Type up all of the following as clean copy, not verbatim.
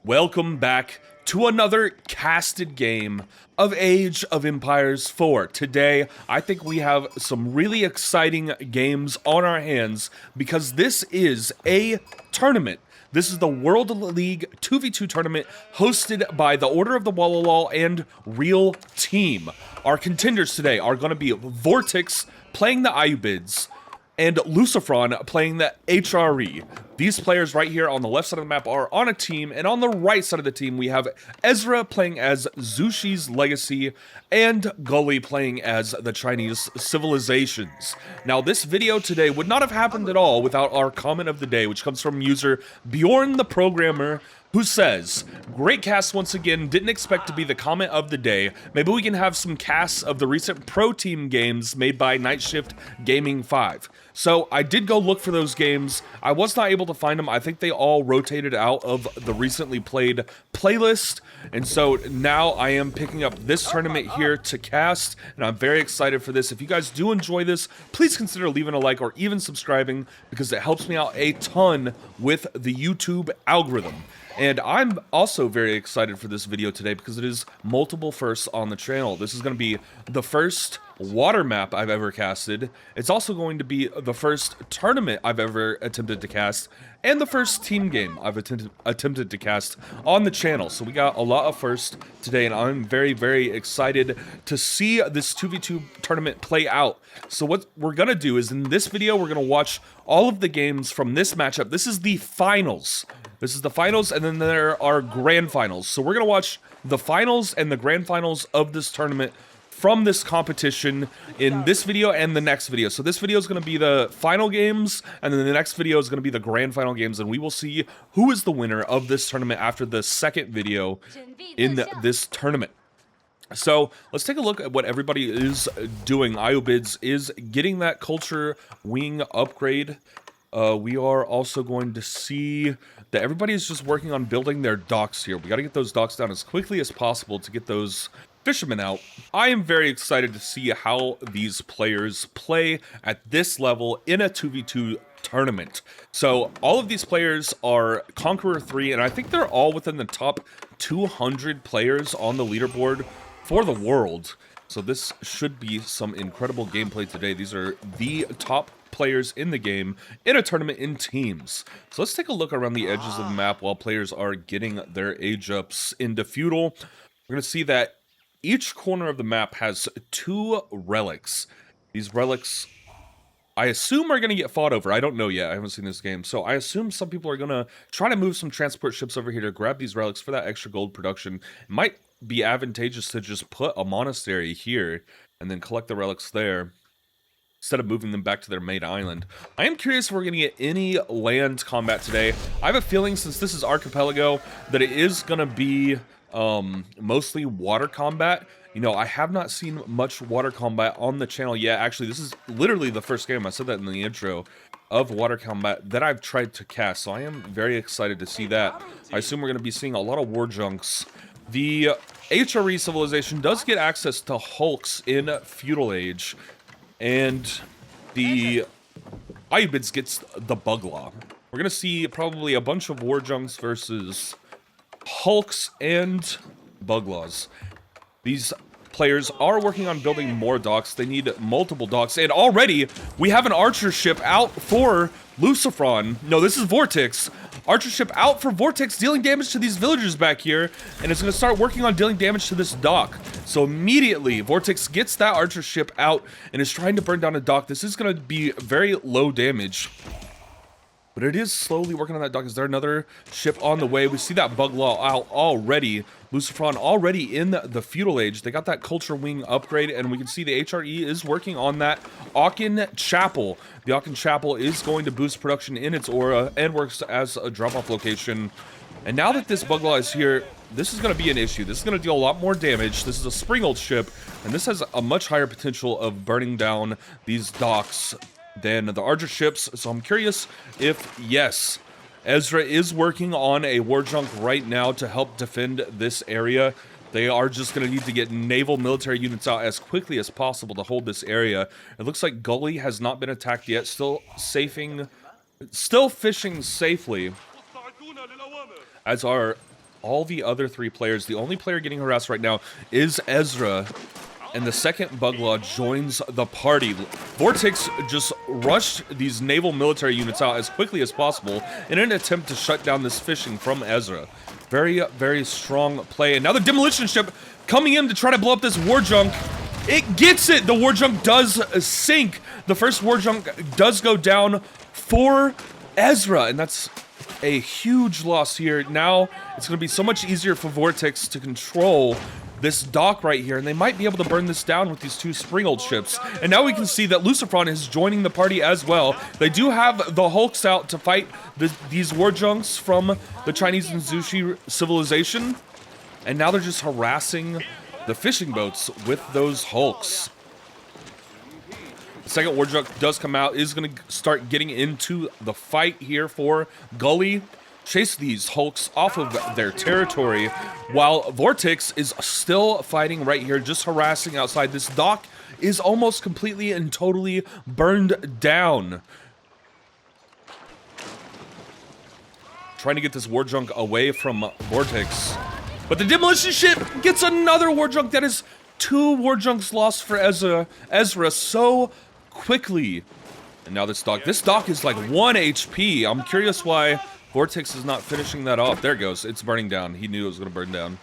Welcome back to another casted game of Age of Empires 4. Today, I think we have some really exciting games on our hands because this is a tournament. This is the World League 2v2 tournament hosted by the Order of the Wololo and Real Team. Our contenders today are going to be Vortex playing the Ayubids and Lucifron playing the HRE. These players right here on the left side of the map are on a team, and on the right side of the team we have Ezra playing as Zushi's Legacy and Gully playing as the Chinese Civilizations. Now this video today would not have happened at all without our comment of the day, which comes from user Bjorn the Programmer, who says, "Great cast once again, didn't expect to be the comment of the day. Maybe we can have some casts of the recent pro team games made by Night Shift Gaming 5. So I did go look for those games. I was not able to find them. I think they all rotated out of the recently played playlist. And so now I am picking up this tournament here to cast, and I'm very excited for this. If you guys do enjoy this, please consider leaving a like or even subscribing because it helps me out a ton with the YouTube algorithm. And I'm also very excited for this video today because it is multiple firsts on the channel. This is going to be the first water map I've ever casted. It's also going to be the first tournament I've ever attempted to cast, and the first team game I've attempted to cast on the channel. So we got a lot of firsts today, and I'm very, very excited to see this 2v2 tournament play out. So what we're going to do is in this video, we're going to watch all of the games from this matchup. This is the finals. This is the finals, and then there are grand finals. So we're going to watch the finals and the grand finals of this tournament from this competition in this video and the next video. So this video is going to be the final games, and then the next video is going to be the grand final games, and we will see who is the winner of this tournament after the second video in this tournament. So let's take a look at what everybody is doing. Ayubids is getting that culture wing upgrade. We are also going to see that everybody is just working on building their docks here. We got to get those docks down as quickly as possible to get those fishermen out. I am very excited to see how these players play at this level in a 2v2 tournament. So all of these players are Conqueror 3, and I think they're all within the top 200 players on the leaderboard for the world. So this should be some incredible gameplay today. These are the top players in the game in a tournament in teams. So let's take a look around the edges of the map while players are getting their age ups into feudal. We're going to see that each corner of the map has 2 relics. These relics, I assume, are going to get fought over. I don't know yet. I haven't seen this game. So I assume some people are going to try to move some transport ships over here to grab these relics for that extra gold production. It might be advantageous to just put a monastery here and then collect the relics there instead of moving them back to their main island. I am curious if we're going to get any land combat today. I have a feeling, since this is Archipelago, that it is going to be mostly water combat. You know, I have not seen much water combat on the channel yet. Actually, this is literally the first game, I said that in the intro, of water combat that I've tried to cast. So I am very excited to see that. I assume we're going to be seeing a lot of war junks. The HRE civilization does get access to hulks in feudal age, and the Ayubids gets the bug law. We're gonna see probably a bunch of war junks versus hulks and bug laws. These players are working on building more docks. They need multiple docks, and already we have an archer ship out for Lucifron. No, this is Vortex. Archer ship out for Vortex, dealing damage to these villagers back here, and it's going to start working on dealing damage to this dock. So immediately, Vortex gets that archer ship out and is trying to burn down a dock. This is going to be very low damage, but it is slowly working on that dock. Is there another ship on the way? We see that bug law out already. Lucifron already in the feudal age. They got that culture wing upgrade, and we can see the HRE is working on that Aachen Chapel. The Aachen Chapel is going to boost production in its aura and works as a drop-off location. And now that this bug law is here, this is going to be an issue. This is going to deal a lot more damage. This is a Springold ship, and this has a much higher potential of burning down these docks than the Archer ships. So I'm curious if, yes, Ezra is working on a war junk right now to help defend this area. They are just going to need to get naval military units out as quickly as possible to hold this area. It looks like Gully has not been attacked yet. Still fishing safely, as are all the other 3 players. The only player getting harassed right now is Ezra, and the second Buglaw joins the party. Vortex just rushed these naval military units out as quickly as possible in an attempt to shut down this fishing from Ezra. Very, very strong play. And now the demolition ship coming in to try to blow up this war junk. It gets it! The war junk does sink. The first war junk does go down for Ezra, and that's a huge loss here. Now it's going to be so much easier for Vortex to control this dock right here, and they might be able to burn this down with these 2 Springald ships. And now we can see that Lucifron is joining the party as well. They do have the Hulks out to fight these war junks from the Chinese and Zushi civilization, and now they're just harassing the fishing boats with those Hulks. The second war junk does come out, is going to start getting into the fight here for Gully. Chase these Hulks off of their territory, while Vortex is still fighting right here, just harassing outside. This dock is almost completely and totally burned down. Trying to get this war junk away from Vortex. But the demolition ship gets another war junk. That is 2 war junks lost for Ezra so quickly. And now this dock is like 1 HP. I'm curious why Vortex is not finishing that off. There it goes. It's burning down. He knew it was going to burn down.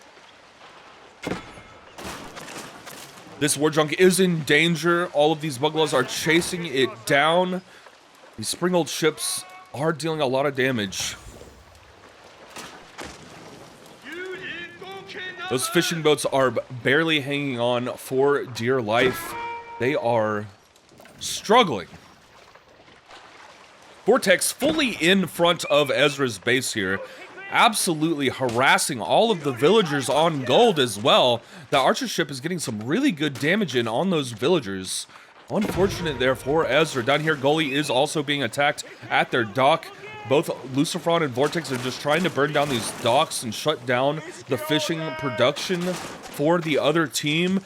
This war junk is in danger. All of these Buglaws are chasing it down. These Springald ships are dealing a lot of damage. Those fishing boats are barely hanging on for dear life. They are struggling. Vortex fully in front of Ezra's base here, absolutely harassing all of the villagers on gold as well. The archer ship is getting some really good damage in on those villagers. Unfortunate there for Ezra. Down here, Gully is also being attacked at their dock. Both Lucifron and Vortex are just trying to burn down these docks and shut down the fishing production for the other team.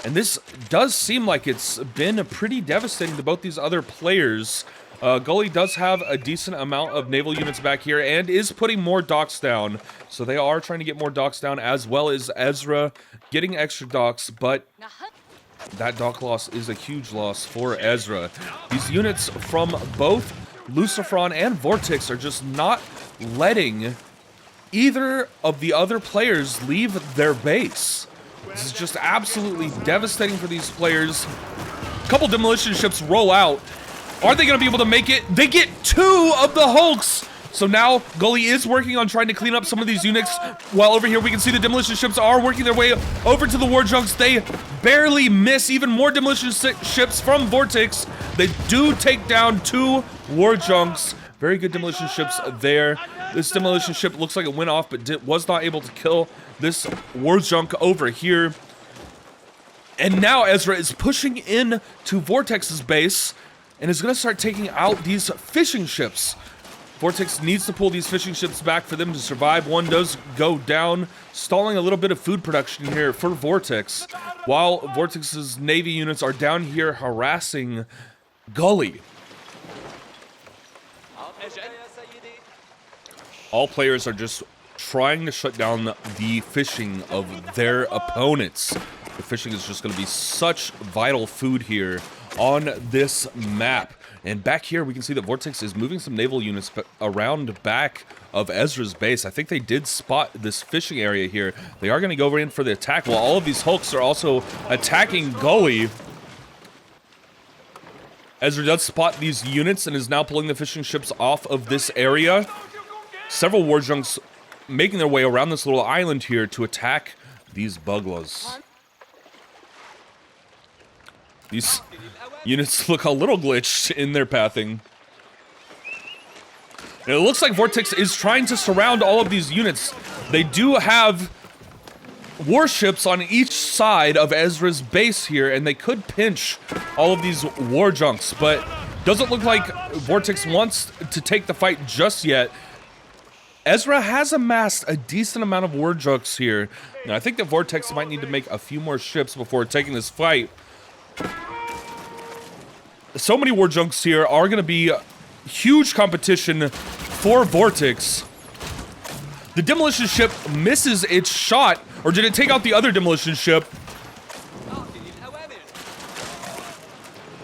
And this does seem like it's been pretty devastating to both these other players. Gully does have a decent amount of naval units back here and is putting more docks down. So they are trying to get more docks down, as well as Ezra getting extra docks, but that dock loss is a huge loss for Ezra. These units from both Lucifron and Vortex are just not letting either of the other players leave their base. This is just absolutely devastating for these players. A couple demolition ships roll out. Are they going to be able to make it? They get 2 of the Hulks. So now Gully is working on trying to clean up some of these units. While over here we can see the demolition ships are working their way over to the war junks. They barely miss. Even more demolition ships from Vortex. They do take down 2 war junks. Very good demolition ships there. This demolition ship looks like it went off, but was not able to kill this war junk over here. And now Ezra is pushing in to Vortex's base and is going to start taking out these fishing ships. Vortex needs to pull these fishing ships back for them to survive. One does go down, stalling a little bit of food production here for Vortex, while Vortex's Navy units are down here harassing Gully. All players are just trying to shut down the fishing of their opponents. The fishing is just going to be such vital food here on this map. And back here, we can see that Vortex is moving some naval units around back of Ezra's base. I think they did spot this fishing area here. They are going to go in for the attack, while all of these Hulks are also attacking Gully. Ezra does spot these units and is now pulling the fishing ships off of this area. Several war junks making their way around this little island here to attack these Buglaws. These units look a little glitched in their pathing. And it looks like Vortex is trying to surround all of these units. They do have warships on each side of Ezra's base here, and they could pinch all of these war junks, but doesn't look like Vortex wants to take the fight just yet. Ezra has amassed a decent amount of war junks here. Now, I think that Vortex might need to make a few more ships before taking this fight. So many war junks here are going to be huge competition for Vortex. The demolition ship misses its shot, or did it take out the other demolition ship?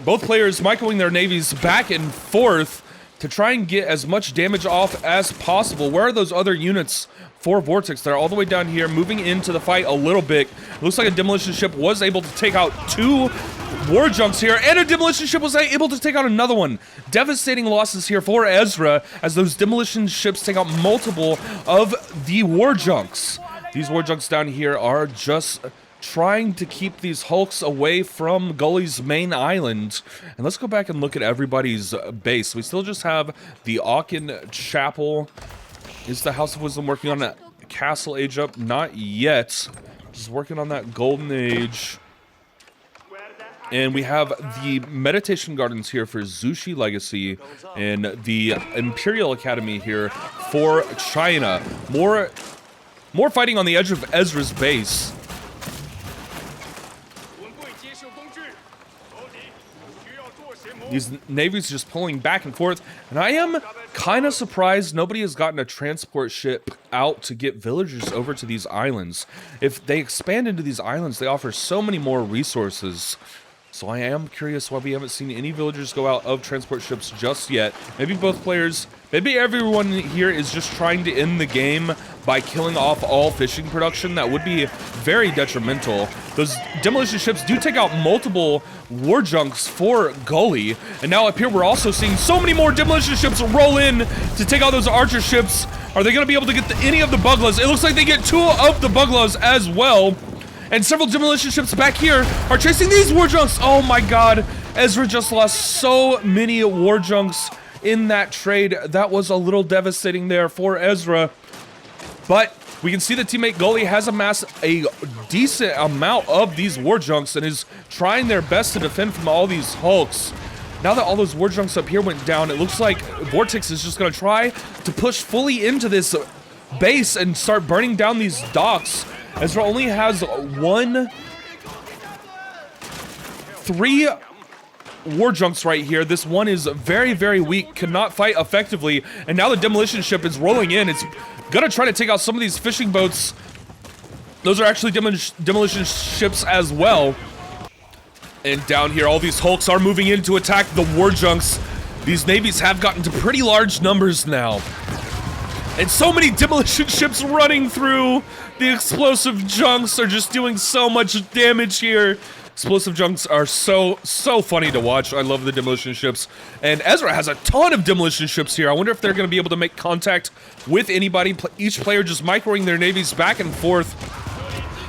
Both players microing their navies back and forth to try and get as much damage off as possible. Where are those other units for Vortex? They're all the way down here, moving into the fight a little bit. It looks like a demolition ship was able to take out 2 war junks here, and a demolition ship was able to take out another one. Devastating losses here for Ezra as those demolition ships take out multiple of the war junks. These war junks down here are just trying to keep these hulks away from Gully's main island. And let's go back and look at everybody's base. We still just have the Aachen Chapel. Is the House of Wisdom working on that Castle Age up? Not yet. Just working on that Golden Age. And we have the Meditation Gardens here for Zushi Legacy and the Imperial Academy here for China. More fighting on the edge of Ezra's base. These navies just pulling back and forth, and I am kind of surprised nobody has gotten a transport ship out to get villagers over to these islands. If they expand into these islands, they offer so many more resources. So I am curious why we haven't seen any villagers go out of transport ships just yet. Maybe both players, maybe everyone here is just trying to end the game by killing off all fishing production. That would be very detrimental. Those demolition ships do take out multiple war junks for Gully. And now up here, we're also seeing so many more demolition ships roll in to take out those archer ships. Are they going to be able to get any of the Buglas? It looks like they get 2 of the Buglas as well. And several demolition ships back here are chasing these war junks. Oh my god. Ezra just lost so many war junks in that trade. That was a little devastating there for Ezra. But we can see that teammate Gully has amassed a decent amount of these war junks and is trying their best to defend from all these hulks. Now that all those war junks up here went down, it looks like Vortex is just going to try to push fully into this base and start burning down these docks. Ezra only has 3 war junks right here. This one is very, very weak, cannot fight effectively, and now the demolition ship is rolling in. It's gonna try to take out some of these fishing boats. Those are actually demolition ships as well. And down here, all these hulks are moving in to attack the war junks. These navies have gotten to pretty large numbers now. And so many demolition ships running through. The explosive junks are just doing so much damage here. Explosive junks are so funny to watch. I love the demolition ships. And Ezra has a ton of demolition ships here. I wonder if they're going to be able to make contact with anybody. Each player just microing their navies back and forth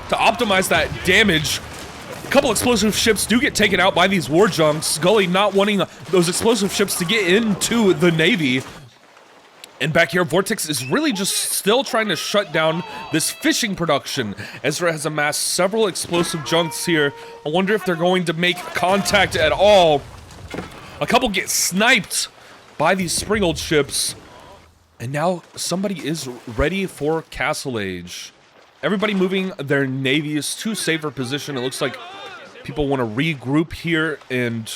to optimize that damage. A couple explosive ships do get taken out by these war junks. Gully not wanting those explosive ships to get into the navy. And back here, Vortex is really just still trying to shut down this fishing production. Ezra has amassed several explosive junks here. I wonder if they're going to make contact at all. A couple get sniped by these Springald ships. And now somebody is ready for Castle Age. Everybody moving their navies to safer position. It looks like people want to regroup here and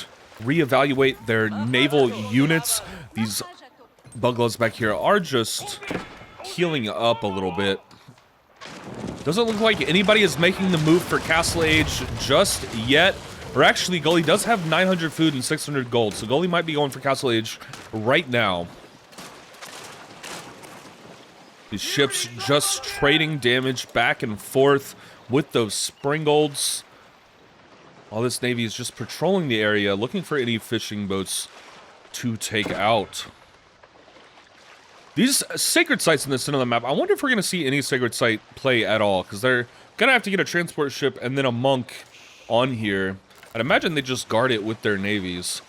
reevaluate their naval units. These Buglas back here are just healing up a little bit. Doesn't look like anybody is making the move for Castle Age just yet. Or actually, Gully does have 900 food and 600 gold, so Gully might be going for Castle Age right now. These ships just trading damage back and forth with those Springolds. All this navy is just patrolling the area, looking for any fishing boats to take out. These sacred sites in the center of the map, I wonder if we're going to see any sacred site play at all, because they're going to have to get a transport ship and then a monk on here. I'd imagine they just guard it with their navies.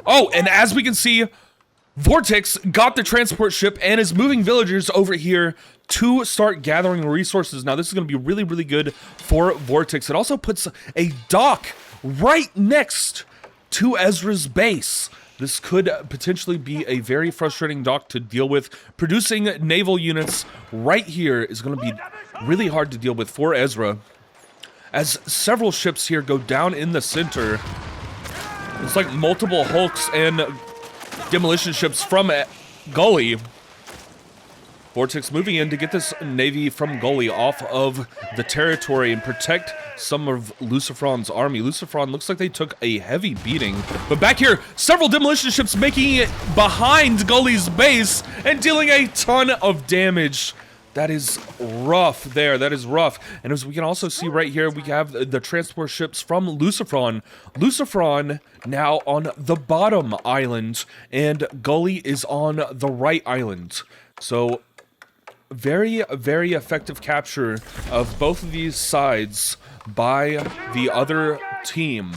Oh, and as we can see, Vortex got the transport ship and is moving villagers over here to start gathering resources. Now, this is going to be really, really good for Vortex. It also puts a dock right next to Ezra's base. This could potentially be a very frustrating dock to deal with. Producing naval units right here is going to be really hard to deal with for Ezra, as several ships here go down in the center. It's like multiple hulks and demolition ships from Gully. Vortex moving in to get this Navy from Gully off of the territory and protect some of Lucifron's army. Lucifron looks like they took a heavy beating. But back here, several demolition ships making it behind Gully's base and dealing a ton of damage. That is rough there. That is rough. And as we can also see right here, we have the transport ships from Lucifron. Lucifron now on the bottom island, and Gully is on the right island. So very, very effective capture of both of these sides by the other team.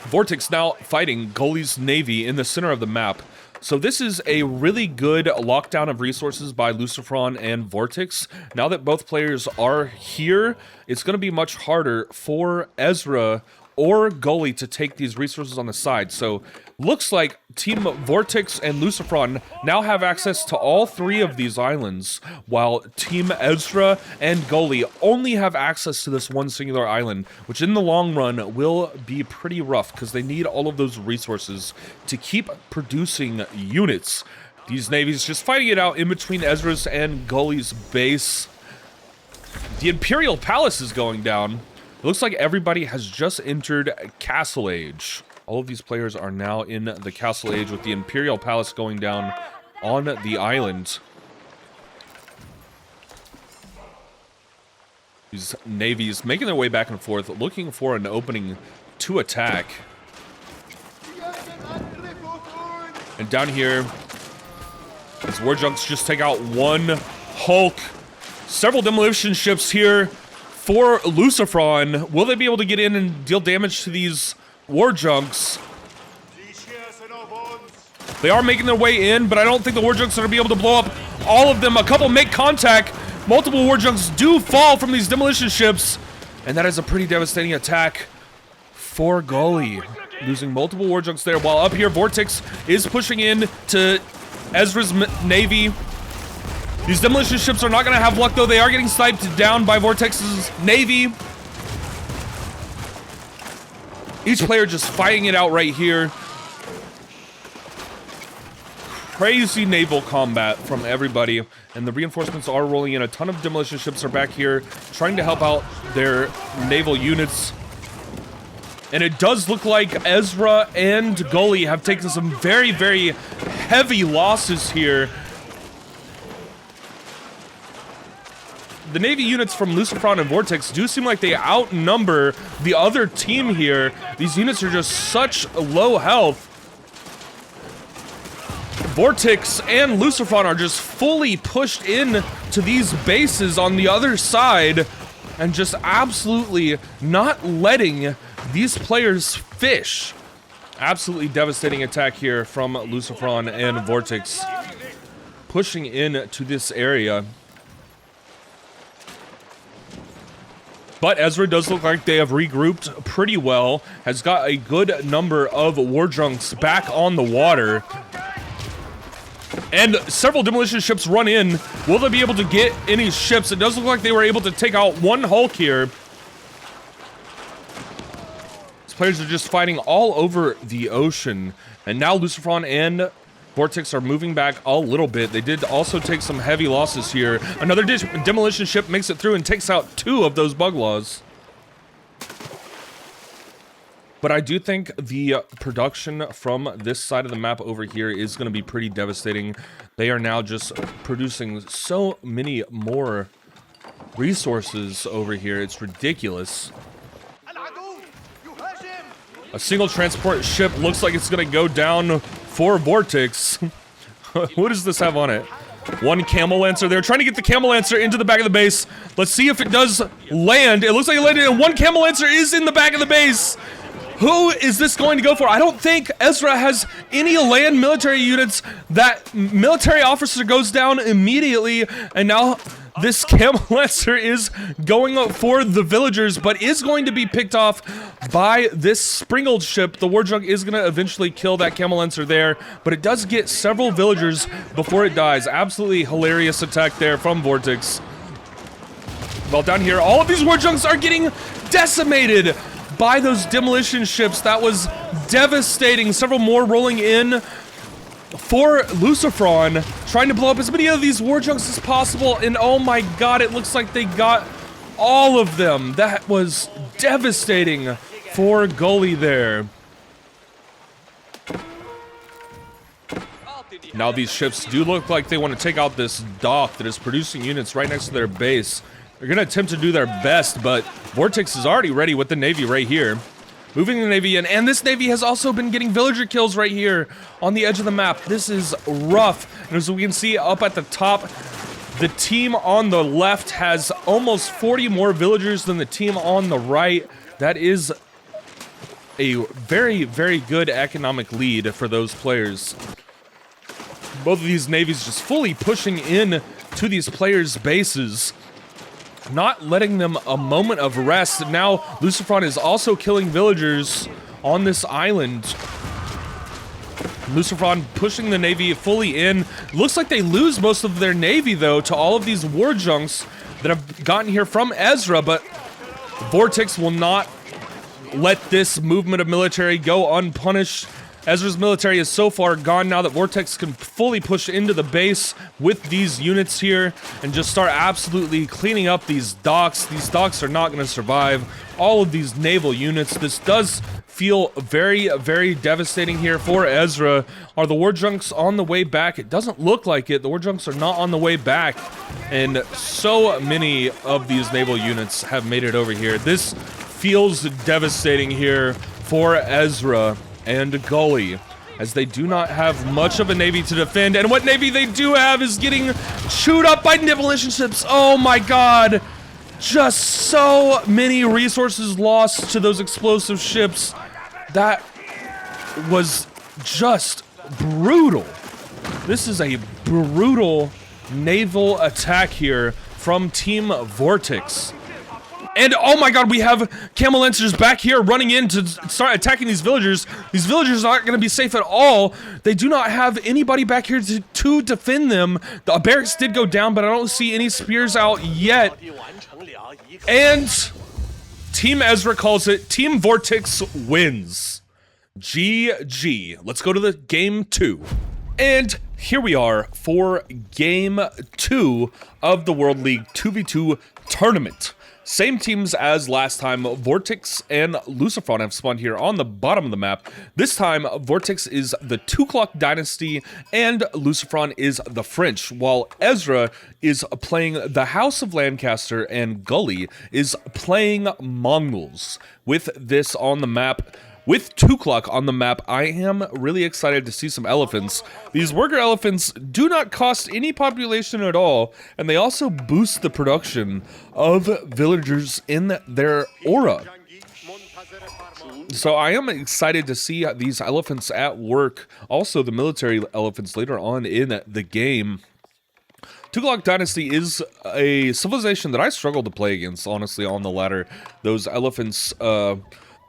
Vortex now fighting Gully's Navy in the center of the map. So this is a really good lockdown of resources by Lucifron and Vortex. Now that both players are here, it's going to be much harder for Ezra or Gully to take these resources on the side. So looks like Team Vortex and Lucifron now have access to all three of these islands, while Team Ezra and Gully only have access to this one singular island, which in the long run will be pretty rough because they need all of those resources to keep producing units. These navies just fighting it out in between Ezra's and Gully's base. The Imperial Palace is going down. It looks like everybody has just entered Castle Age. All of these players are now in the Castle Age with the Imperial Palace going down on the island. These navies making their way back and forth, looking for an opening to attack. And down here, these war junks just take out one Hulk. Several demolition ships here for Lucifron. Will they be able to get in and deal damage to these war junks? They are making their way in, but I don't think the war junks are going to be able to blow up all of them. A couple make contact. Multiple war junks do fall from these demolition ships, and that is a pretty devastating attack for Gully. Losing multiple war junks there, while up here Vortex is pushing in to Ezra's Navy. These demolition ships are not going to have luck, though. They are getting sniped down by Vortex's Navy. Each player just fighting it out right here. Crazy naval combat from everybody. And the reinforcements are rolling in. A ton of demolition ships are back here trying to help out their naval units. And it does look like Ezra and Gully have taken some very, very heavy losses here. The Navy units from Lucifron and Vortex do seem like they outnumber the other team here. These units are just such low health. Vortex and Lucifron are just fully pushed in to these bases on the other side and just absolutely not letting these players fish. Absolutely devastating attack here from Lucifron and Vortex, pushing in to this area. But Ezra does look like they have regrouped pretty well, has got a good number of war junks back on the water. And several demolition ships run in. Will they be able to get any ships? It does look like they were able to take out one Hulk here. These players are just fighting all over the ocean. And now Lucifron and Vortex are moving back a little bit. They did also take some heavy losses here. Another demolition ship makes it through and takes out 2 of those buglaws. But I do think the production from this side of the map over here is going to be pretty devastating. They are now just producing so many more resources over here. It's ridiculous. A single transport ship looks like it's going to go down for Vortex. What does this have on it? One Camel Lancer. They're trying to get the Camel Lancer into the back of the base. Let's see if it does land. It looks like it landed, and one Camel Lancer is in the back of the base. Who is this going to go for? I don't think Ezra has any land military units. That military officer goes down immediately, and now this Camel Lancer is going for the villagers, but is going to be picked off by this Springled ship. The war junk is going to eventually kill that Camel Lancer there, but it does get several villagers before it dies. Absolutely hilarious attack there from Vortex. Well, down here, all of these war junks are getting decimated by those demolition ships. That was devastating. Several more rolling in for Lucifron. trying to blow up as many of these war junks as possible, and oh my god, it looks like they got all of them. That was devastating for Gully there. Now these ships do look like they want to take out this dock that is producing units right next to their base. They're going to attempt to do their best, but Vortex is already ready with the Navy right here. Moving the Navy in, and this Navy has also been getting villager kills right here on the edge of the map. This is rough. And as we can see up at the top, the team on the left has almost 40 more villagers than the team on the right. That is a very, very good economic lead for those players. Both of these navies just fully pushing in to these players' bases, not letting them a moment of rest. Now, Lucifron is also killing villagers on this island. Lucifron pushing the Navy fully in. Looks like they lose most of their Navy, though, to all of these war junks that have gotten here from Ezra, but Vortex will not let this movement of military go unpunished. Ezra's military is so far gone now that Vortex can fully push into the base with these units here and just start absolutely cleaning up these docks. These docks are not going to survive all of these naval units. This does feel very, very devastating here for Ezra. Are the war junks on the way back? It doesn't look like it. The war junks are not on the way back, and so many of these naval units have made it over here. This feels devastating here for Ezra and Gully, as they do not have much of a navy to defend, and what navy they do have is getting chewed up by demolition ships. Oh my god, just so many resources lost to those explosive ships. That was just brutal. This is a brutal naval attack here from Team Vortex. And oh my god, we have Camel Lancers back here running in to start attacking these villagers. These villagers aren't going to be safe at all. They do not have anybody back here to defend them. The barracks did go down, but I don't see any spears out yet. And Team Ezra calls it Team Vortex wins. GG. Let's go to the game 2. And here we are for game 2 of the World League 2v2 tournament. Same teams as last time. Vortex and Lucifron have spawned here on the bottom of the map. This time, Vortex is the 2 O'Clock Dynasty and Lucifron is the French, while Ezra is playing the House of Lancaster and Gully is playing Mongols. With this on the map, with 2 O'Clock on the map, I am really excited to see some elephants. These worker elephants do not cost any population at all, and they also boost the production of villagers in their aura. So I am excited to see these elephants at work. Also, the military elephants later on in the game. 2 O'Clock Dynasty is a civilization that I struggle to play against, honestly, on the ladder. Those elephants,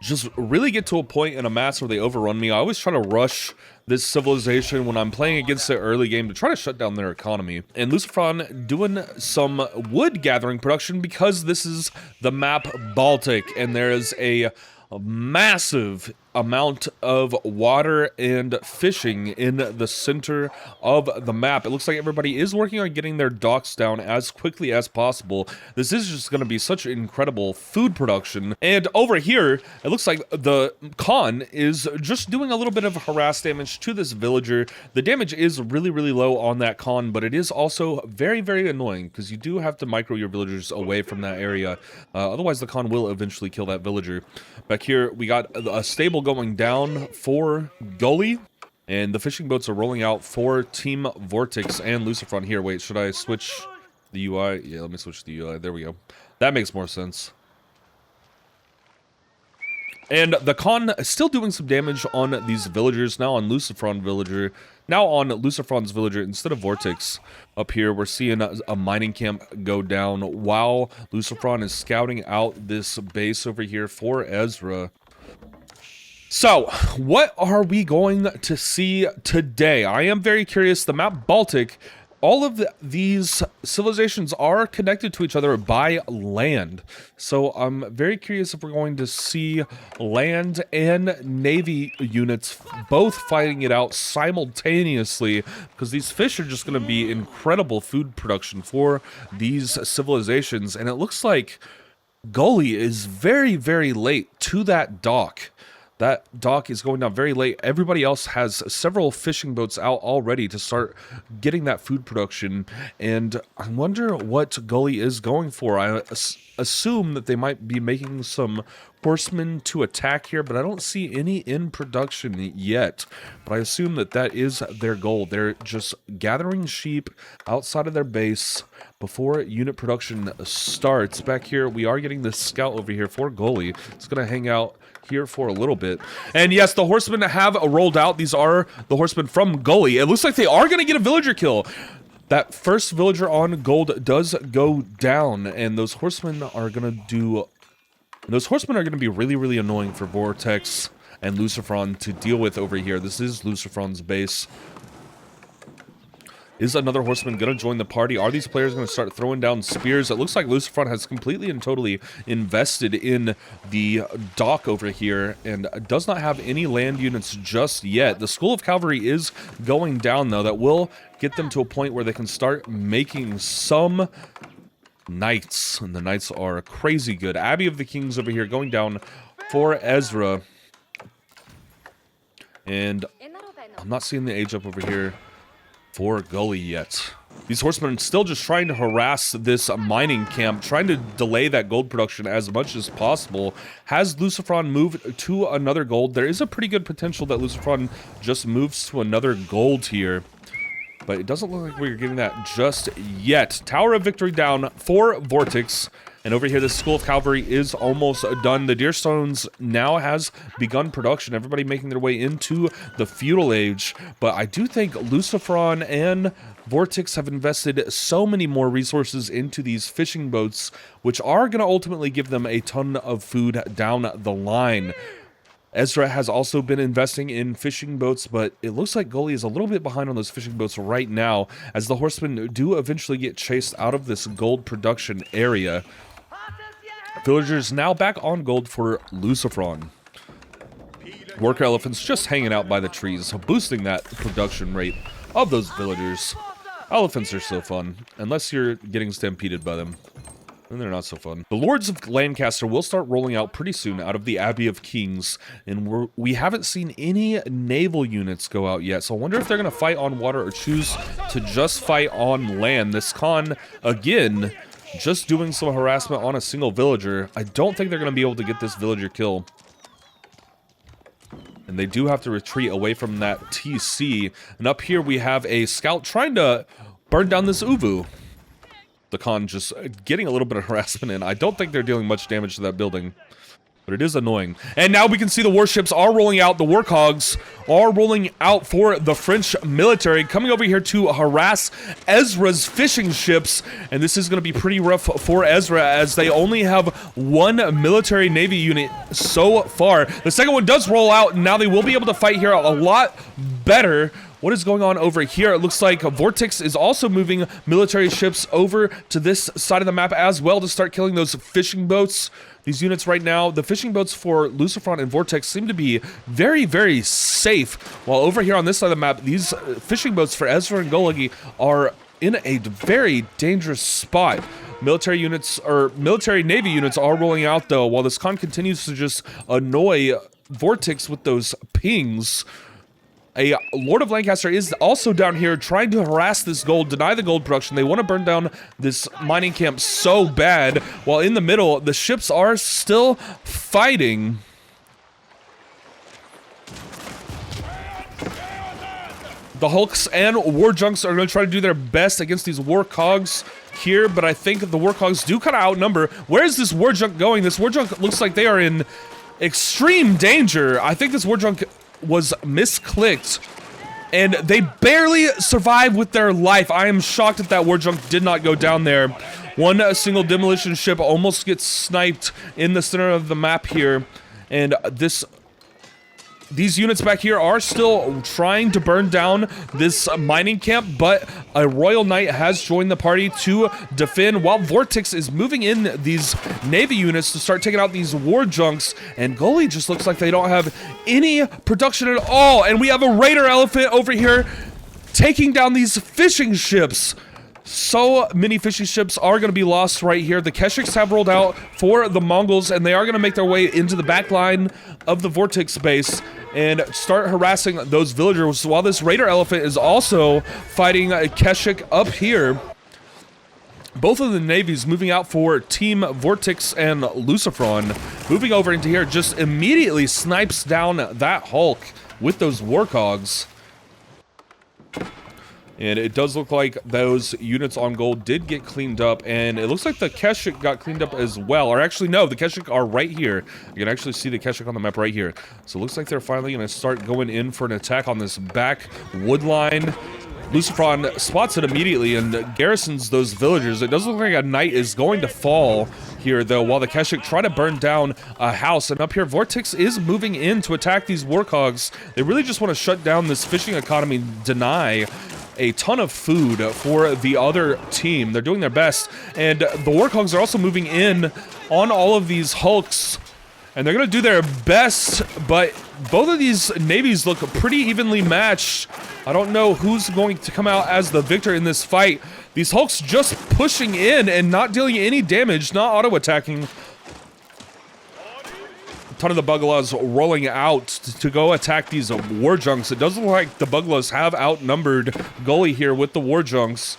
just really get to a point in a match where they overrun me. I always try to rush this civilization when I'm playing against the early game to try to shut down their economy. And Lucifron doing some wood gathering production because this is the map Baltic, and there is a massive amount of water and fishing in the center of the map. It looks like everybody is working on getting their docks down as quickly as possible. This is just going to be such incredible food production. And over here, it looks like the Khan is just doing a little bit of harass damage to this villager. The damage is really, really low on that Khan, but it is also very, very annoying because you do have to micro your villagers away from that area. Otherwise, the Khan will eventually kill that villager. Back here, we got a stable going down for Gully, and the fishing boats are rolling out for Team Vortex and Lucifron here. Wait, should I switch the UI? Yeah, let me switch the UI. There we go. That makes more sense. And the Khan is still doing some damage on these villagers, now on Lucifron villager. Now on Lucifron's villager instead of Vortex. Up here, we're seeing a mining camp go down while Lucifron is scouting out this base over here for Ezra. So, what are we going to see today? I am very curious. The map Baltic all of these civilizations are connected to each other by land. So I'm very curious if we're going to see land and navy units both fighting it out simultaneously, because these fish are just going to be incredible food production for these civilizations. And it looks like Gully is very, very late to that dock. That dock is going down very late. Everybody else has several fishing boats out already to start getting that food production. And I wonder what Gully is going for. I assume that they might be making some horsemen to attack here, but I don't see any in production yet. But I assume that that is their goal. They're just gathering sheep outside of their base before unit production starts. Back here, we are getting this scout over here for Gully. It's going to hang out here for a little bit. And yes, the horsemen have rolled out. These are the horsemen from Gully. It looks like they are going to get a villager kill. That first villager on gold does go down, and those horsemen are going to do... Those horsemen are going to be really, really annoying for Vortex and Lucifron to deal with over here. This is Lucifron's base. Is another horseman going to join the party? Are these players going to start throwing down spears? It looks like Lucifron has completely and totally invested in the dock over here and does not have any land units just yet. The School of Cavalry is going down, though. That will get them to a point where they can start making some knights. And the knights are crazy good. Abbey of the Kings over here going down for Ezra. And I'm not seeing the age up over here for Gully yet. These horsemen are still just trying to harass this mining camp, trying to delay that gold production as much as possible. Has Lucifron moved to another gold? There is a pretty good potential that Lucifron just moves to another gold here, but it doesn't look like we're getting that just yet. Tower of Victory down for Vortex. And over here, the School of Cavalry is almost done. The Deerstones now has begun production. Everybody making their way into the feudal age. But I do think Lucifron and Vortex have invested so many more resources into these fishing boats, which are going to ultimately give them a ton of food down the line. Ezra has also been investing in fishing boats, but it looks like Gully is a little bit behind on those fishing boats right now, as the horsemen do eventually get chased out of this gold production area. Villagers now back on gold for Lucifron. Worker elephants just hanging out by the trees, boosting that production rate of those villagers. Elephants are so fun, unless you're getting stampeded by them. And they're not so fun. The Lords of Lancaster will start rolling out pretty soon out of the Abbey of Kings, and we haven't seen any naval units go out yet, so I wonder if they're going to fight on water or choose to just fight on land. This Khan, again, just doing some harassment on a single villager. I don't think they're going to be able to get this villager kill. And they do have to retreat away from that TC. And up here we have a scout trying to burn down this Uvu. The Khan just getting a little bit of harassment in. I don't think they're dealing much damage to that building, but it is annoying. And now we can see the warships are rolling out. The Warcogs are rolling out for the French military, coming over here to harass Ezra's fishing ships. And this is going to be pretty rough for Ezra, as they only have one military navy unit so far. The second one does roll out, and now they will be able to fight here a lot better. What is going on over here? It looks like Vortex is also moving military ships over to this side of the map as well to start killing those fishing boats. These units right now, the fishing boats for Lucifron and Vortex seem to be very, very safe. While over here on this side of the map, these fishing boats for Ezra and Golagi are in a very dangerous spot. Military units, or military navy units, are rolling out though, while this Khan continues to just annoy Vortex with those pings. A Lord of Lancaster is also down here trying to harass this gold, deny the gold production. They want to burn down this mining camp so bad. While in the middle, the ships are still fighting. The Hulks and Warjunks are going to try to do their best against these Warcogs here, but I think the Warcogs do kind of outnumber. Where is this Warjunk going? This Warjunk looks like they are in extreme danger. I think this Warjunk was misclicked, and they barely survived with their life. I am shocked that Warjunk did not go down there. One single demolition ship almost gets sniped in the center of the map here, and this these units back here are still trying to burn down this mining camp, but a Royal Knight has joined the party to defend, while Vortex is moving in these Navy units to start taking out these war junks, and Goalie just looks like they don't have any production at all, and we have a Raider Elephant over here taking down these fishing ships. So many fishing ships are going to be lost right here. The Keshiks have rolled out for the Mongols, and they are going to make their way into the back line of the Vortex base and start harassing those villagers, while this Raider Elephant is also fighting a Keshik up here. Both of the navies moving out for Team Vortex and Lucifron. Moving over into here just immediately snipes down that Hulk with those Warcogs. And it does look like those units on gold did get cleaned up, and it looks like the Keshik got cleaned up as well. Or actually, no, the Keshik are right here. You can actually see the Keshik on the map right here. So it looks like they're finally going to start going in for an attack on this back wood line. Lucifron spots it immediately and garrisons those villagers. It does look like a knight is going to fall here, though, while the Keshik try to burn down a house. And up here, Vortex is moving in to attack these Warcogs. They really just want to shut down this fishing economy, deny a ton of food for the other team. They're doing their best, and the Warcogs are also moving in on all of these Hulks, and they're gonna do their best, but both of these navies look pretty evenly matched. I don't know who's going to come out as the victor in this fight. These Hulks just pushing in and not dealing any damage, not auto-attacking. Ton of the Buglaws rolling out to go attack these war junks. It does look like the Buglaws have outnumbered Goalie here with the war junks.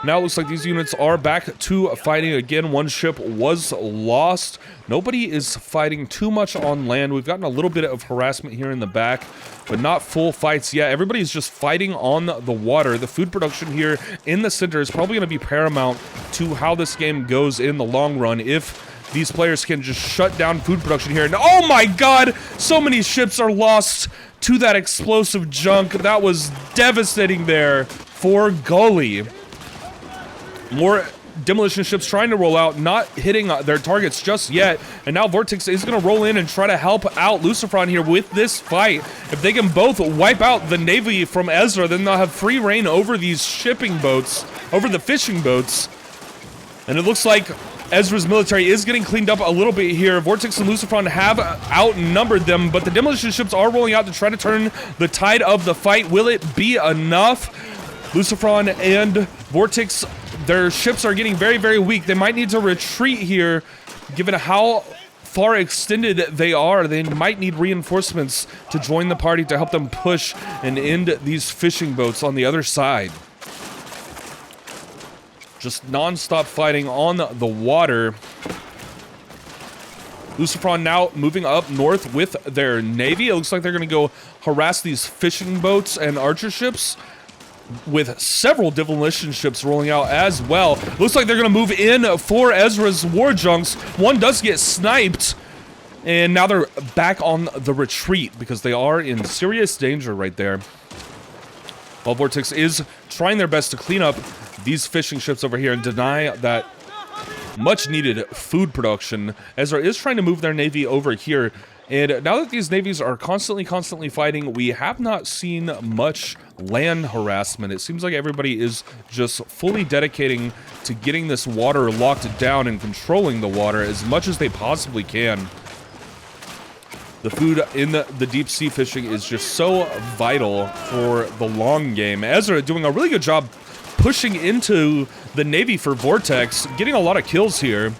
Now it looks like these units are back to fighting again. One ship was lost. Nobody is fighting too much on land. We've gotten a little bit of harassment here in the back, but not full fights yet. Everybody's just fighting on the water. The food production here in the center is probably going to be paramount to how this game goes in the long run, if these players can just shut down food production here. And oh my god, so many ships are lost to that explosive junk. That was devastating there for Goalie. More demolition ships trying to roll out, not hitting their targets just yet. And now Vortex is going to roll in and try to help out Lucifron here with this fight. If they can both wipe out the Navy from Ezra, then they'll have free reign over these shipping boats, over the fishing boats. And it looks like Ezra's military is getting cleaned up a little bit here. Vortex and Lucifron have outnumbered them, but the demolition ships are rolling out to try to turn the tide of the fight. Will it be enough? Lucifron and Vortex, their ships are getting very, very weak. They might need to retreat here, given how far extended they are. They might need reinforcements to join the party to help them push and end these fishing boats on the other side. Just non-stop fighting on the water. Lucifron now moving up north with their navy. It looks like they're going to go harass these fishing boats and archer ships, with several demolition ships rolling out as well. Looks like they're going to move in for Ezra's war junks. One does get sniped, and now they're back on the retreat because they are in serious danger right there. While Vortex is trying their best to clean up these fishing ships over here and deny that much needed food production, Ezra is trying to move their navy over here. And now that these navies are constantly fighting, we have not seen much land harassment. It seems like everybody is just fully dedicating to getting this water locked down and controlling the water as much as they possibly can. The food in the deep sea fishing is just so vital for the long game. Ezra doing a really good job pushing into the navy for Vortex, getting a lot of kills here,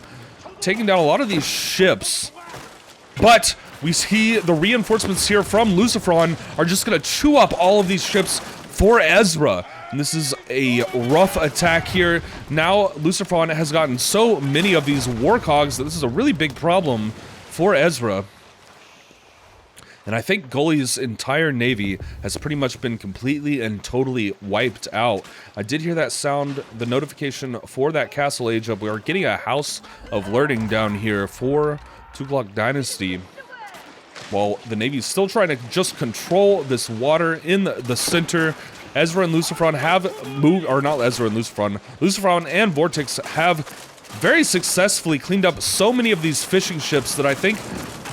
taking down a lot of these ships. But we see the reinforcements here from Lucifron are just going to chew up all of these ships for Ezra. And this is a rough attack here. Now Lucifron has gotten so many of these Warcogs that this is a really big problem for Ezra. And I think Goalie's entire navy has pretty much been completely and totally wiped out. I did hear that sound, the notification for that castle age up. We are getting a House of Learning down here for Tughlaq Dynasty. While the Navy's still trying to just control this water in the center. Ezra and Lucifron have moved, or not Ezra and Lucifron. Lucifron and Vortex have very successfully cleaned up so many of these fishing ships that I think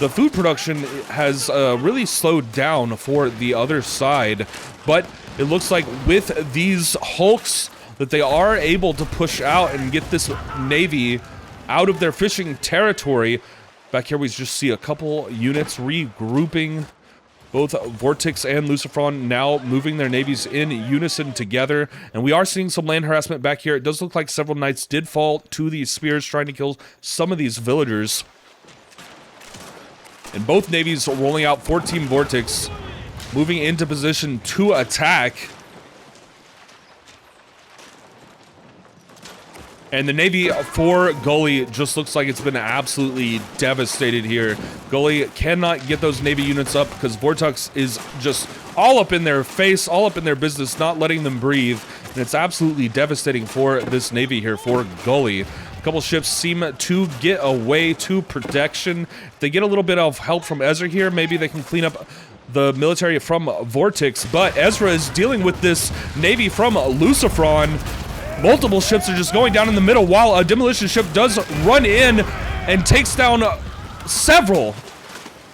the food production has really slowed down for the other side, but it looks like with these hulks that they are able to push out and get this Navy out of their fishing territory. Back here we just see a couple units regrouping. Both Vortex and Lucifron now moving their navies in unison together. And we are seeing some land harassment back here. It does look like several knights did fall to these spears trying to kill some of these villagers. And both navies rolling out 14 Vortex, moving into position to attack. And the Navy for Gully just looks like it's been absolutely devastated here. Gully cannot get those Navy units up because Vortex is just all up in their face, all up in their business, not letting them breathe. And it's absolutely devastating for this Navy here for Gully. A couple ships seem to get away to protection. If they get a little bit of help from Ezra here, maybe they can clean up the military from Vortex. But Ezra is dealing with this Navy from Lucifron. Multiple ships are just going down in the middle while a demolition ship does run in and takes down several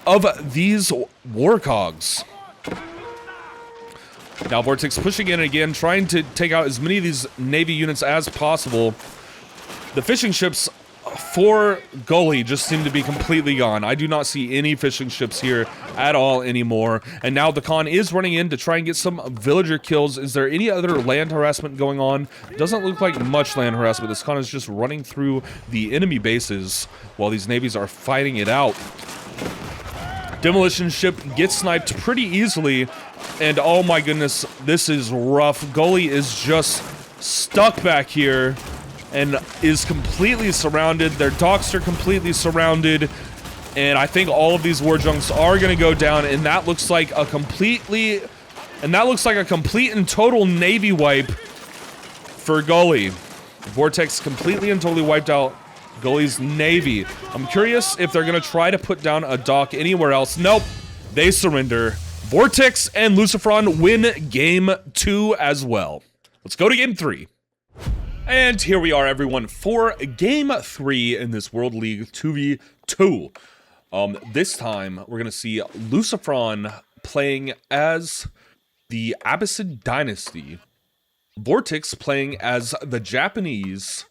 of these warcogs. Now Vortex pushing in again, trying to take out as many of these Navy units as possible. The fishing ships for Gully just seem to be completely gone. I do not see any fishing ships here at all anymore. And now the Khan is running in to try and get some villager kills. Is there any other land harassment going on? Doesn't look like much land harassment. This Khan is just running through the enemy bases while these navies are fighting it out. Demolition ship gets sniped pretty easily. And oh my goodness, this is rough. Gully is just stuck back here and is completely surrounded. Their docks are completely surrounded. And I think all of these war junks are gonna go down, and that looks like a complete and total Navy wipe for Gully. Vortex completely and totally wiped out Gully's Navy. I'm curious if they're gonna try to put down a dock anywhere else. Nope, they surrender. Vortex and Lucifron win game 2 as well. Let's go to game 3. And here we are, everyone, for game 3 in this World League 2v2. This time, we're going to see Lucifron playing as the Abbasid Dynasty, Vortex playing as the Japanese,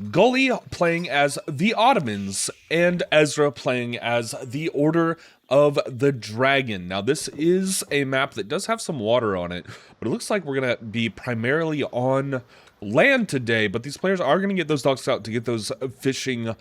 Gully playing as the Ottomans, and Ezra playing as the Order of the Dragon. Now, this is a map that does have some water on it, but it looks like we're going to be primarily on land today, but these players are going to get those docks out to get those fishing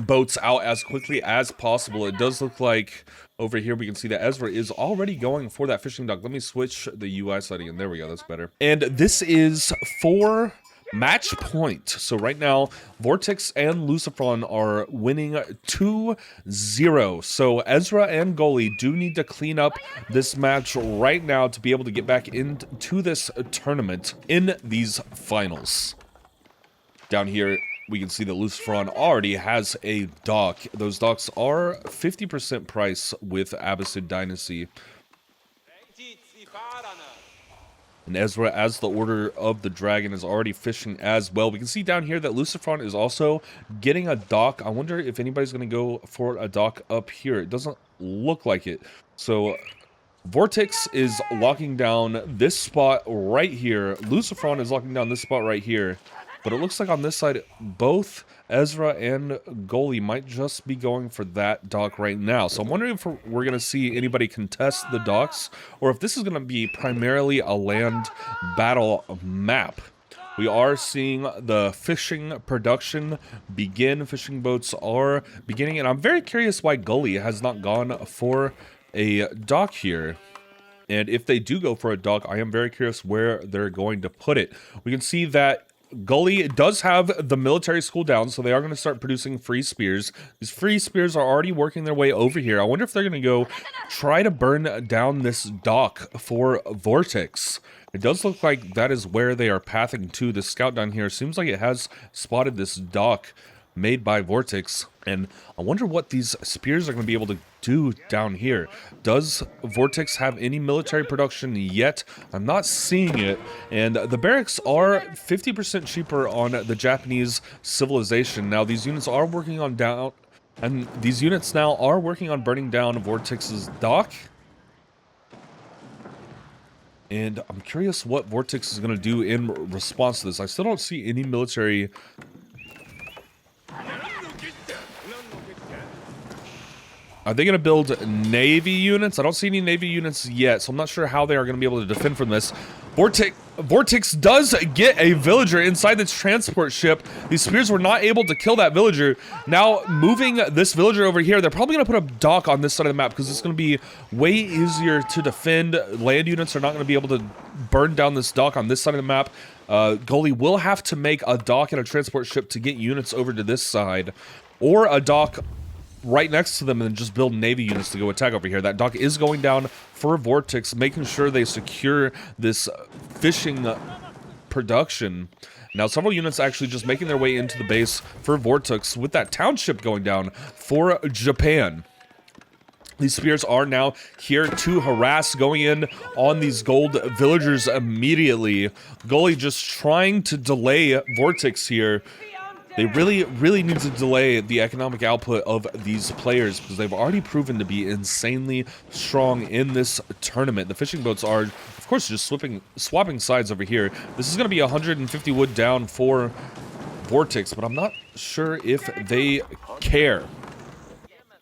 boats out as quickly as possible. It does look like over here we can see that Ezra is already going for that fishing dock. Let me switch the UI setting, and there we go, that's better. And this is for match point. So right now, Vortex and Lucifron are winning 2-0. So Ezra and Gully do need to clean up this match right now to be able to get back into this tournament in these finals. Down here, we can see that Lucifron already has a dock. Those docks are 50% price with Abbasid Dynasty. And Ezra, as the Order of the Dragon, is already fishing as well. We can see down here that Lucifron is also getting a dock. I wonder if anybody's going to go for a dock up here. It doesn't look like it. So Vortex is locking down this spot right here. Lucifron is locking down this spot right here. But it looks like on this side, both Ezra and Gully might just be going for that dock right now. So I'm wondering if we're going to see anybody contest the docks, or if this is going to be primarily a land battle map. We are seeing the fishing production begin. Fishing boats are beginning, and I'm very curious why Gully has not gone for a dock here. And if they do go for a dock, I am very curious where they're going to put it. We can see that Gully does have the military school down, so they are going to start producing free spears. These free spears are already working their way over here. I wonder if they're going to go try to burn down this dock for Vortex. It does look like that is where they are pathing to. The scout down here seems like it has spotted this dock made by Vortex, and I wonder what these spears are going to be able to do down here. Does Vortex have any military production yet? I'm not seeing it, and the barracks are 50% cheaper on the Japanese civilization. Now, these units are working on And these units now are working on burning down Vortex's dock. And I'm curious what Vortex is going to do in response to this. I still don't see any military. Are they going to build Navy units? I don't see any Navy units yet, so I'm not sure how they are going to be able to defend from this. Vortex does get a villager inside this transport ship. These spears were not able to kill that villager. Now, moving this villager over here, they're probably going to put a dock on this side of the map because it's going to be way easier to defend. Land units are not going to be able to burn down this dock on this side of the map. Goalie will have to make a dock and a transport ship to get units over to this side, or a dock right next to them and just build Navy units to go attack over here. That dock is going down for Vortex, making sure they secure this fishing production. Now, several units actually just making their way into the base for Vortex with that township going down for Japan. These spears are now here to harass, going in on these gold villagers immediately. Goalie just trying to delay Vortex here. They really need to delay the economic output of these players because they've already proven to be insanely strong in this tournament. The fishing boats are, of course, just swapping sides over here. This is going to be 150 wood down for Vortex, but I'm not sure if they care.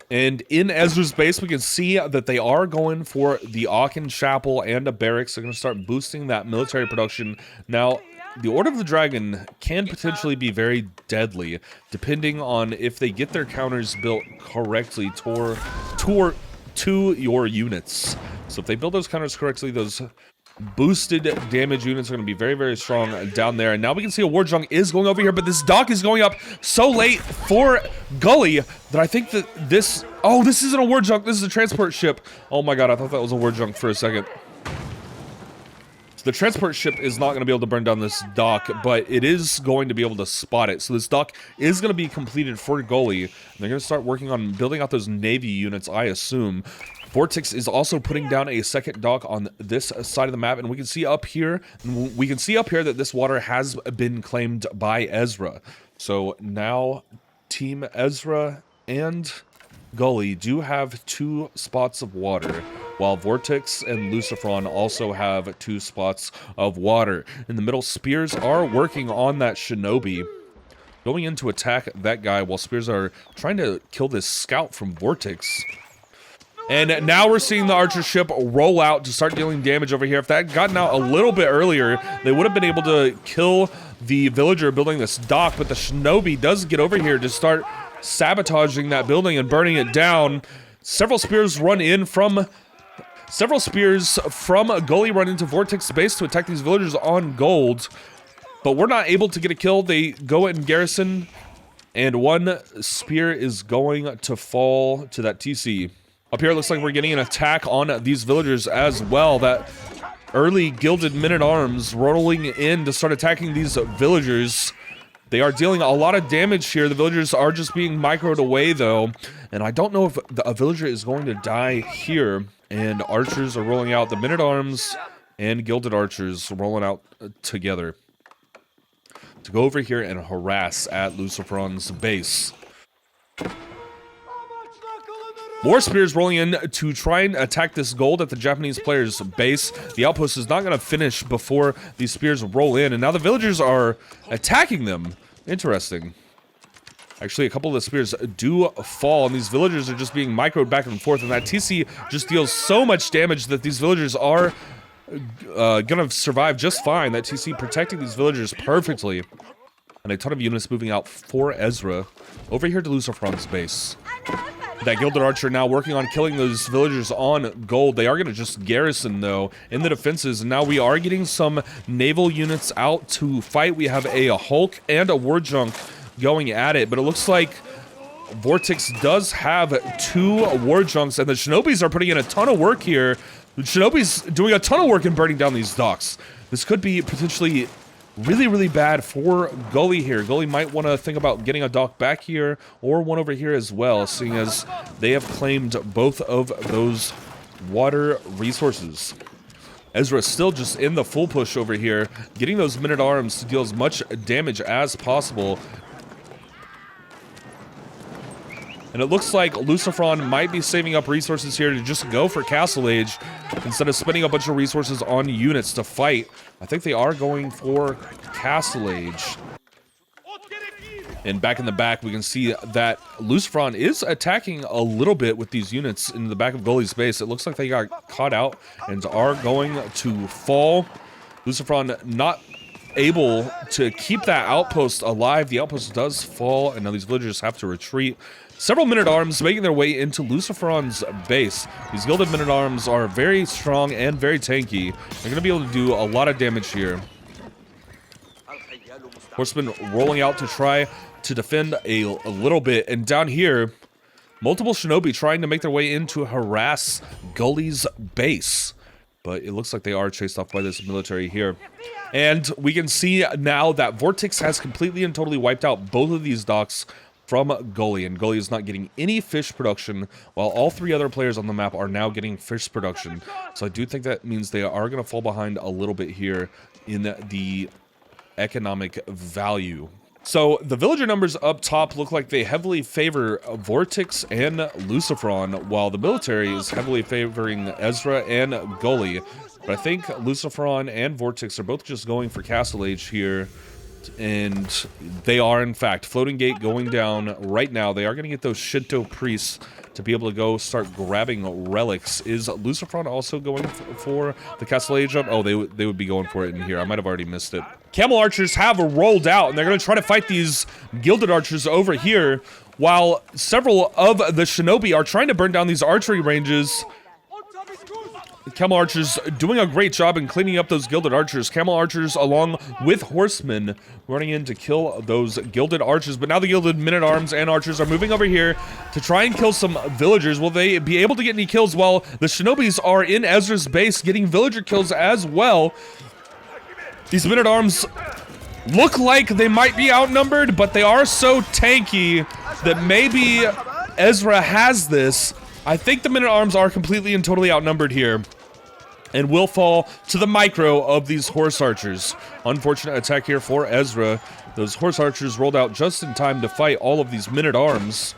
And in Ezra's base, we can see that they are going for the Aachen Chapel and a barracks. They're going to start boosting that military production. Now, the Order of the Dragon can potentially be very deadly, depending on if they get their counters built correctly to your units. So if they build those counters correctly, those boosted damage units are going to be very strong down there. And now we can see a war junk is going over here, but this dock is going up so late for Gully that I think that this... Oh, this isn't a war junk. This is a transport ship. Oh my god, I thought that was a war junk for a second. The transport ship is not going to be able to burn down this dock, but it is going to be able to spot it. So this dock is going to be completed for Goalie. And they're going to start working on building out those Navy units, I assume. Vortex is also putting down a second dock on this side of the map, and we can see up here that this water has been claimed by Ezra. So now Team Ezra and Gully do have 2 spots of water, while Vortex and Lucifron also have 2 spots of water. In the middle, Spears are working on that Shinobi, going in to attack that guy, while Spears are trying to kill this scout from Vortex. And now we're seeing the archer ship roll out to start dealing damage over here. If that had gotten out a little bit earlier, they would have been able to kill the villager building this dock, but the Shinobi does get over here to start sabotaging that building and burning it down. Several spears from Gully run into Vortex base to attack these villagers on gold, but we're not able to get a kill. They go in garrison, and 1 spear is going to fall to that TC. Up here, it looks like we're getting an attack on these villagers as well. That early gilded men-at-arms rolling in to start attacking these villagers. They are dealing a lot of damage here. The villagers are just being microed away, though. And I don't know if a villager is going to die here. And archers are rolling out. The men-at-arms and gilded archers rolling out together to go over here and harass at Lucifron's base. More spears rolling in to try and attack this gold at the Japanese player's base. The outpost is not going to finish before these spears roll in, and now the villagers are attacking them. Interesting. Actually, a couple of the spears do fall, and these villagers are just being microed back and forth, and that TC just deals so much damage that these villagers are gonna survive just fine. That TC protecting these villagers perfectly. And a ton of units moving out for Ezra over here to Lucifron's base. That Gilded Archer now working on killing those villagers on gold. They are going to just garrison, though, in the defenses. And now we are getting some naval units out to fight. We have a Hulk and a War Junk going at it. But it looks like Vortex does have 2 War Junks. And the Shinobis are putting in a ton of work here. The Shinobis doing a ton of work in burning down these docks. This could be potentially really bad for Gully here. Gully might want to think about getting a dock back here or one over here as well, seeing as they have claimed both of those water resources. Ezra is still just in the full push over here, getting those men-at-arms to deal as much damage as possible. And it looks like Lucifron might be saving up resources here to just go for Castle Age instead of spending a bunch of resources on units to fight. I think they are going for Castle Age. And back in the back, we can see that Lucifron is attacking a little bit with these units in the back of Gully's base. It looks like they got caught out and are going to fall. Lucifron not able to keep that outpost alive. The outpost does fall, and now these villagers have to retreat. Several men-at-arms making their way into Lucifron's base. These gilded men-at-arms are very strong and very tanky. They're going to be able to do a lot of damage here. Horsemen rolling out to try to defend a little bit, and down here, multiple shinobi trying to make their way in to harass Gully's base. But it looks like they are chased off by this military here. And we can see now that Vortex has completely and totally wiped out both of these docks from Gully, and Gully is not getting any fish production, while all three other players on the map are now getting fish production. So I do think that means they are going to fall behind a little bit here in the economic value. So the villager numbers up top look like they heavily favor Vortex and Lucifron, while the military is heavily favoring Ezra and Gully. But I think Lucifron and Vortex are both just going for Castle Age here. And they are, in fact, Floating Gate going down right now. They are going to get those Shinto priests to be able to go start grabbing relics. Is Lucifron also going for the Castle Age up? Oh, they would be going for it in here. I might have already missed it. Camel archers have rolled out, and they're going to try to fight these gilded archers over here, while several of the shinobi are trying to burn down these archery ranges. Camel archers doing a great job in cleaning up those gilded archers. Camel archers along with horsemen running in to kill those gilded archers. But now the gilded men-at-arms and archers are moving over here to try and kill some villagers. Will they be able to get any kills while the shinobis are in Ezra's base getting villager kills as well? These men-at-arms look like they might be outnumbered, but they are so tanky that maybe Ezra has this. I think the men-at-arms are completely and totally outnumbered here and will fall to the micro of these horse archers. Unfortunate attack here for Ezra. Those horse archers rolled out just in time to fight all of these men-at-arms.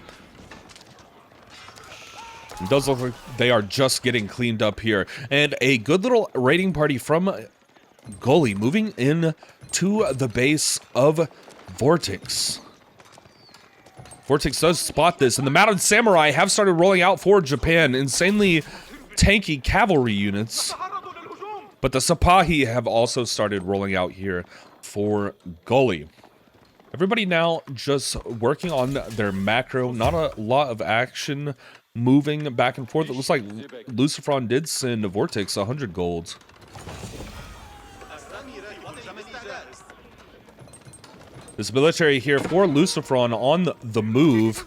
It does look like they are just getting cleaned up here. And a good little raiding party from Gully moving in to the base of Vortex. Vortex does spot this, and the Mounted Samurai have started rolling out for Japan. Insanely tanky cavalry units. But the Sipahi have also started rolling out here for Gully. Everybody now just working on their macro. Not a lot of action moving back and forth. It looks like Lucifron did send Vortex 100 gold. This military here for Lucifron on the move,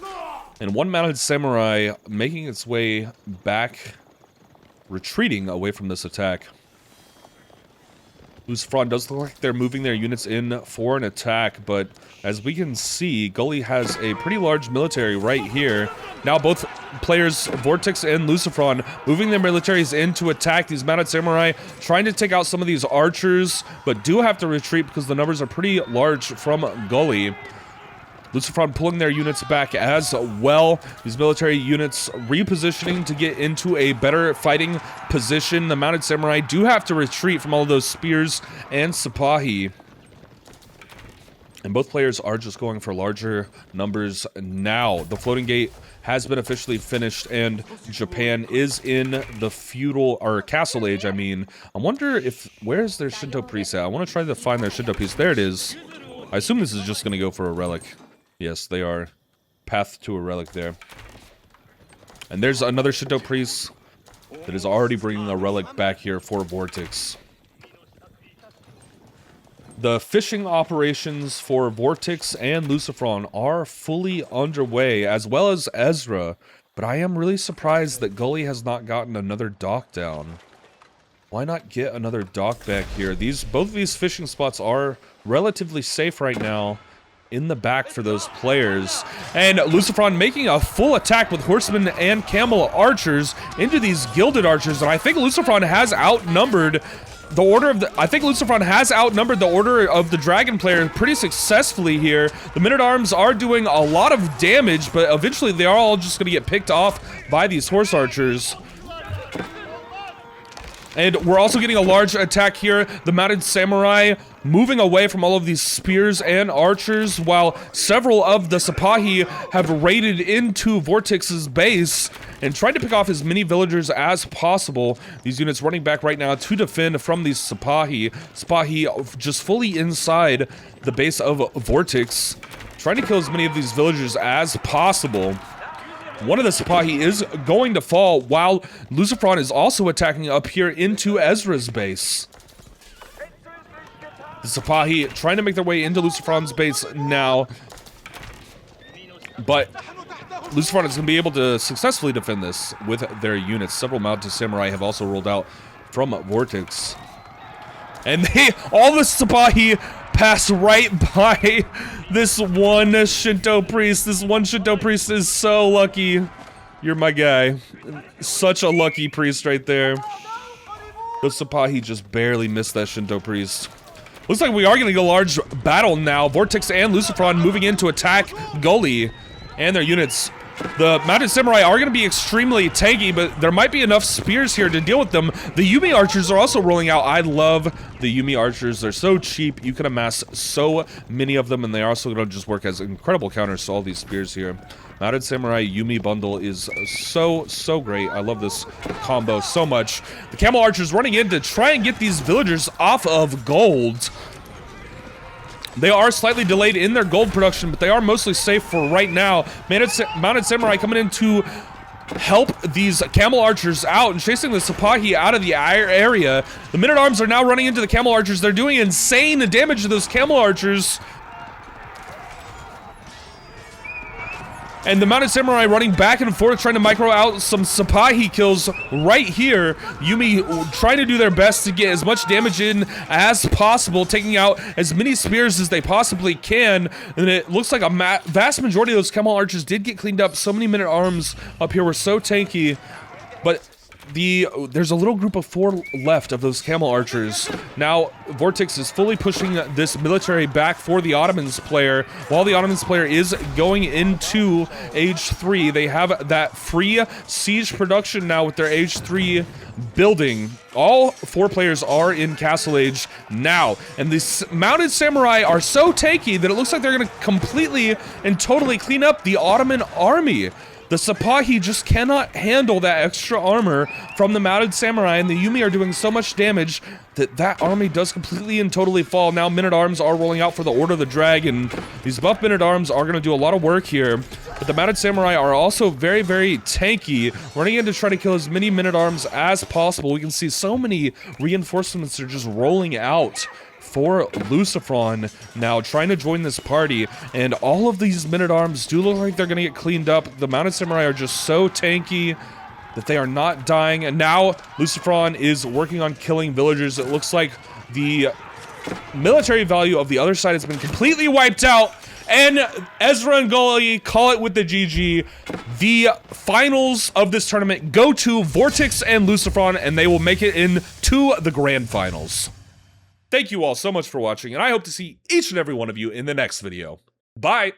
and one Mounted Samurai making its way back, retreating away from this attack. Lucifron does look like they're moving their units in for an attack, but as we can see, Gully has a pretty large military right here. Now both players, Vortex and Lucifron, moving their militaries in to attack these Mounted Samurai, trying to take out some of these archers, but do have to retreat because the numbers are pretty large from Gully. Lucifron pulling their units back as well. These military units repositioning to get into a better fighting position. The Mounted Samurai do have to retreat from all of those spears and Sipahi. And both players are just going for larger numbers now. The Floating Gate has been officially finished, and Japan is in the feudal, or Castle Age, I mean. I wonder if, where's their Shinto priest at? I want to try to find their Shinto priest. There it is. I assume this is just going to go for a relic. Yes, they are. Path to a relic there. And there's another Shinto priest that is already bringing a relic back here for Vortex. The fishing operations for Vortex and Lucifron are fully underway, as well as Ezra, but I am really surprised that Gully has not gotten another dock down. Why not get another dock back here? Both of these fishing spots are relatively safe right now in the back for those players. And Lucifron making a full attack with horsemen and camel archers into these gilded archers, and I think Lucifron has outnumbered the order of the, I think Lucifron has outnumbered the order of the dragon player pretty successfully here. The men-at-arms are doing a lot of damage, but eventually they are all just gonna get picked off by these horse archers. And we're also getting a large attack here. The mounted samurai moving away from all of these spears and archers, while several of the Sipahi have raided into Vortex's base and tried to pick off as many villagers as possible. These units running back right now to defend from these Sipahi. Sipahi just fully inside the base of Vortex, trying to kill as many of these villagers as possible. One of the Sipahi is going to fall, while Lucifron is also attacking up here into Ezra's base. The Sipahi trying to make their way into Lucifron's base now, but Lucifron is going to be able to successfully defend this with their units. Several mounted samurai have also rolled out from Vortex. And all the Sipahi pass right by this one Shinto priest. This one Shinto priest is so lucky. You're my guy. Such a lucky priest right there. The Sipahi just barely missed that Shinto priest. Looks like we are getting a large battle now. Vortex and Lucifron moving in to attack Gully and their units. The mounted samurai are going to be extremely tanky, but there might be enough spears here to deal with them. The Yumi archers are also rolling out. I love the Yumi archers. They're so cheap. You can amass so many of them, and they are also going to just work as incredible counters to all these spears here. Mounted samurai Yumi bundle is so great. I love this combo so much. The camel archers running in to try and get these villagers off of gold. They are slightly delayed in their gold production, but they are mostly safe for right now. Mounted samurai coming in to help these camel archers out and chasing the Sipahi out of the area. The men-at-arms are now running into the camel archers. They're doing insane damage to those camel archers. And the mounted samurai running back and forth, trying to micro out some Sipahi kills right here. Yumi trying to do their best to get as much damage in as possible, taking out as many spears as they possibly can. And it looks like a vast majority of those camel archers did get cleaned up. So many men-at-arms up here were so tanky. But there's a little group of 4 left of those camel archers. Now, Vortex is fully pushing this military back for the Ottomans player. While the Ottomans player is going into Age 3, they have that free siege production now with their Age 3 building. All 4 players are in Castle Age now, and these mounted samurai are so tanky that it looks like they're going to completely and totally clean up the Ottoman army. The Sipahi just cannot handle that extra armor from the mounted samurai, and the Yumi are doing so much damage that that army does completely and totally fall. Now men-at-arms are rolling out for the Order of the Dragon. These buff men-at-arms are going to do a lot of work here, but the mounted samurai are also very tanky, running in to try to kill as many men-at-arms as possible. We can see so many reinforcements are just rolling out for Lucifron now, trying to join this party, and all of these men-at-arms do look like they're gonna get cleaned up. The mounted samurai are just so tanky that they are not dying, and now Lucifron is working on killing villagers. It looks like the military value of the other side has been completely wiped out, and Ezra and Gully call it with the GG. The finals of this tournament go to Vortex and Lucifron, and they will make it into the grand finals. Thank you all so much for watching, and I hope to see each and every one of you in the next video. Bye!